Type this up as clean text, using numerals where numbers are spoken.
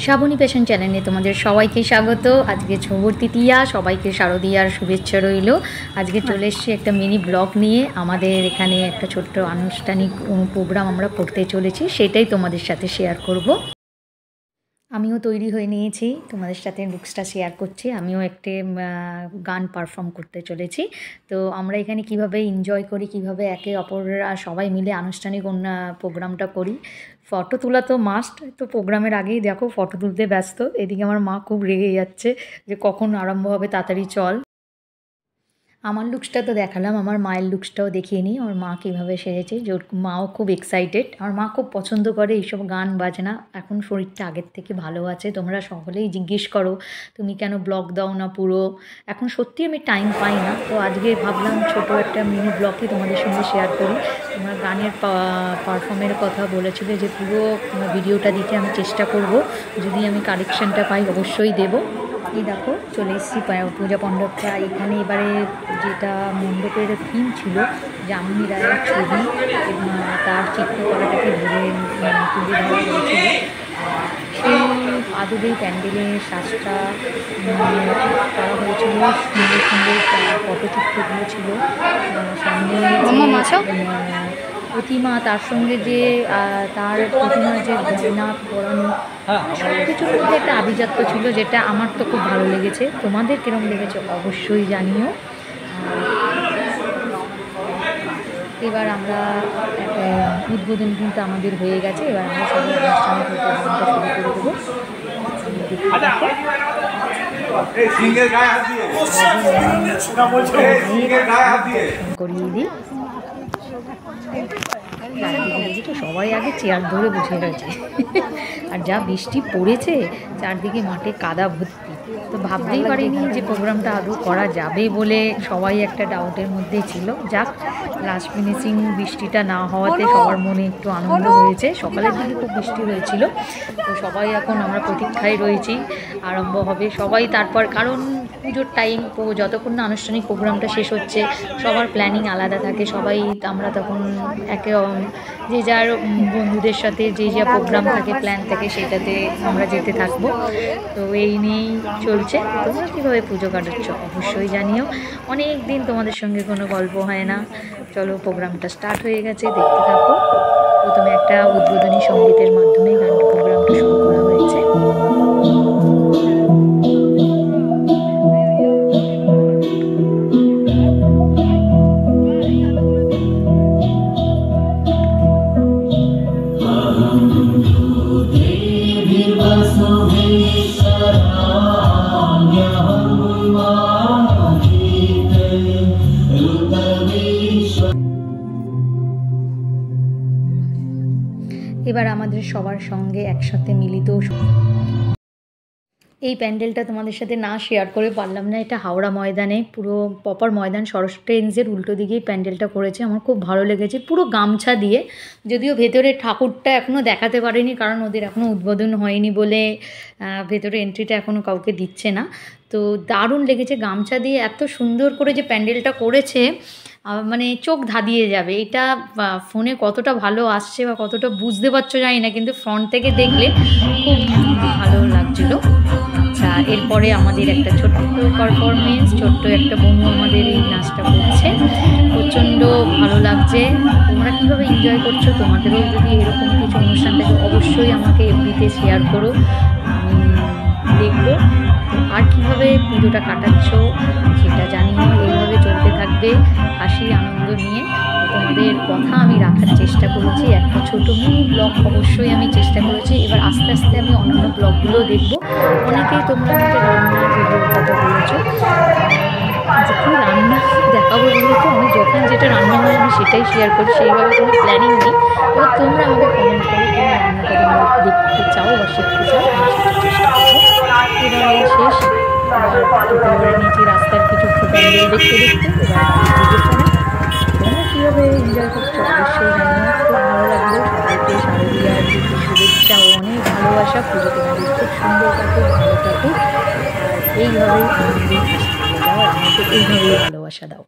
Shrabani fashion চ্যানেলে তোমাদের সবাইকে স্বাগত। আজকে ছবর তৃতীয়া, সবাইকে শারদীয়ার শুভেচ্ছা রইল। আজকে চলে এসেছি একটা মিনি ব্লগ নিয়ে। আমাদের এখানে একটা ছোট্ট আনুষ্ঠানিক প্রোগ্রাম আমরা করতে চলেছি, সেটাই তোমাদের সাথে শেয়ার করব। আমিও তৈরি হয়ে নিয়েছি, তোমাদের সাথে লুকসটা শেয়ার করছি। আমিও একটি গান পারফর্ম করতে চলেছি। তো আমরা এখানে কিভাবে এনজয় করি, কিভাবে একে অপররা সবাই মিলে আনুষ্ঠানিক প্রোগ্রামটা করি। ফটো তোলা তো মাস্ট, তো প্রোগ্রামের আগেই দেখো ফটো তুলতে ব্যস্ত। এদিকে আমার মা খুব রেগে যাচ্ছে যে কখন আরম্ভ হবে, তাড়াতাড়ি চল। আমার লুকসটা তো দেখালাম, আমার মায়ের লুকসটাও দেখিয়ে নিই। আমার মা কীভাবে সেরেছে, যে ওর মাও খুব এক্সাইটেড। আমার মা খুব পছন্দ করে এইসব গান বাজনা। এখন শরীরটা আগের থেকে ভালো আছে। তোমরা সকলেই জিজ্ঞেস করো তুমি কেন ব্লগ দাও না পুরো। এখন সত্যি আমি টাইম পাই না, তো আজকে ভাবলাম ছোটো একটা মিনি ব্লগে তোমাদের সঙ্গে শেয়ার করি। তোমরা গানের পারফর্মের কথা বলেছিলে যে পুরো ভিডিওটা দিতে আমি চেষ্টা করব, যদি আমি কালেকশানটা পাই অবশ্যই দেবো। এই দেখো চলে এসেছি পূজা মণ্ডপটা। এখানে এবারে যেটা মণ্ডপের থিম ছিল যামিনী রায়ের ছবি, তার চিত্রকলাটাকে তুলে ধরা হয়েছিল। সেই আদবেই প্যান্ডেলের সাজটা করা হয়েছিল, সুন্দর সুন্দর পটচিত্রগুলো ছিল। সামনে প্রতিমা, তার সঙ্গে যে তার প্রতিমার যে গয়না পরানো, সব কিছুর মধ্যে একটা আভিজাত্য ছিল, যেটা আমার তো খুব ভালো লেগেছে। তোমাদের কীরকম লেগেছে অবশ্যই জানিও। এবার আমরা একটা উদ্বোধন কিন্তু আমাদের হয়ে গেছে। এবার আমরা সবাই অনুষ্ঠানের প্রোগ্রামটা শুরু করে দেবো। করিয়ে দিই। তো সবাই আগে চেয়ার ধরে বসে রয়েছে, আর যা বৃষ্টি পড়েছে চারদিকে মাঠে কাদা ভর্তি। তো ভাবতেই পারিনি যে প্রোগ্রামটা আদৌ করা যাবে বলে, সবাই একটা ডাউটের মধ্যেই ছিল। যাক, লাস্ট ফিনিশিং বৃষ্টিটা না হওয়াতে সবার মনে একটু আনন্দ হয়েছে। সকালের দিকে খুব বৃষ্টি হয়েছিল, তো সবাই এখন আমরা প্রতীক্ষায় রয়েছি, আরম্ভ হবে সবাই। তারপর কারণ পুজোর টাইম, যতক্ষণ না আনুষ্ঠানিক প্রোগ্রামটা শেষ হচ্ছে সবার প্ল্যানিং আলাদা থাকে। সবাই আমরা তখন যে যার বন্ধুদের সাথে যে যা প্রোগ্রাম থাকে, প্ল্যান থাকে, সেটাতে আমরা যেতে থাকবো। তো এই নিয়েই চলছে। তোমরা কীভাবে পুজো কাটাচ্ছ অবশ্যই জানিও। অনেক দিন তোমাদের সঙ্গে কোনো গল্প হয় না। চলো, প্রোগ্রামটা স্টার্ট হয়ে গেছে, দেখতে থাকো। প্রথমে একটা উদ্বোধনী সঙ্গীতের মাধ্যমে গানটা প্রোগ্রামটা শুরু করা হয়েছে। এবার আমাদের সবার সঙ্গে একসাথে মিলিত। এই প্যান্ডেলটা তোমাদের সাথে না শেয়ার করে পারলাম না। এটা হাওড়া ময়দানে, পুরো প্রপার ময়দান, সরস্বতী ট্রেন্সের উল্টো দিকেই প্যান্ডেলটা করেছে। আমার খুব ভালো লেগেছে, পুরো গামছা দিয়ে। যদিও ভেতরে ঠাকুরটা এখনও দেখাতে পারেনি, কারণ ওদের এখনও উদ্বোধন হয়নি বলে ভেতরে এন্ট্রিটা এখনও কাউকে দিচ্ছে না। তো দারুণ লেগেছে, গামছা দিয়ে এত সুন্দর করে যে প্যান্ডেলটা করেছে, মানে চোখ ধাঁধিয়ে যাবে। এটা ফোনে কতটা ভালো আসছে বা কতটা বুঝতে পারছো জানি না, কিন্তু ফ্রন্ট থেকে দেখলে খুব ভালো লাগছিলো। আচ্ছা, এরপরে আমাদের একটা ছোট্ট পারফরমেন্স, ছোট্ট একটা বন্ধু আমাদের এই নাচটা করছে, প্রচণ্ড ভালো লাগছে। তোমরা কীভাবে এনজয় করছো, তোমাদেরও যদি এরকম কিছু অনুষ্ঠান থাকে অবশ্যই আমাকে এফবিতে শেয়ার করো, আমি দেখবো। আর কীভাবে পুজোটা কাটাচ্ছ সেটা জানিও। এইভাবে চলতে থাকবে হাসি আনন্দ নিয়ে। তোমাদের কথা আমি রাখার চেষ্টা করেছি, একটা ছোটো মিনি ব্লগ অবশ্যই আমি চেষ্টা করেছি। এবার আস্তে আস্তে আমি অন্যান্য ব্লগগুলোও দেখবো। অনেকেই তোমরা আমাকে রান্না ভিডিওর কথা বলেছো, যে কী রান্না দেখাবো বলে, তো আমি যখন যেটা রান্না হয় আমি সেটাই শেয়ার করি, সেইভাবে কোনো প্ল্যানিং নেই। এবার তোমরা আমাকে কমেন্ট করো কোনো রান্নাটা তোমরা দেখতে চাও বা শিখতে চাও, আমি সেটা চেষ্টা করবো। এবার শেষ, এবার টোটো করে নিয়েছি রাস্তার কিছু প্যান্ডেল দেখতে দেখতে। এবার পুজো করা। তোমরা কীভাবে এনজয় করছো অবশ্যই জানিও। খুব ভালো লাগলো। সবাইকে শারদীয়ার শুভেচ্ছা ও অনেক ভালোবাসা। পুজো তোমাদের খুব সুন্দর থাকুক, ভালো থাকুক, আর এইভাবেই আমাদের যাও, আমাকে এইভাবেই ভালোবাসা দাও।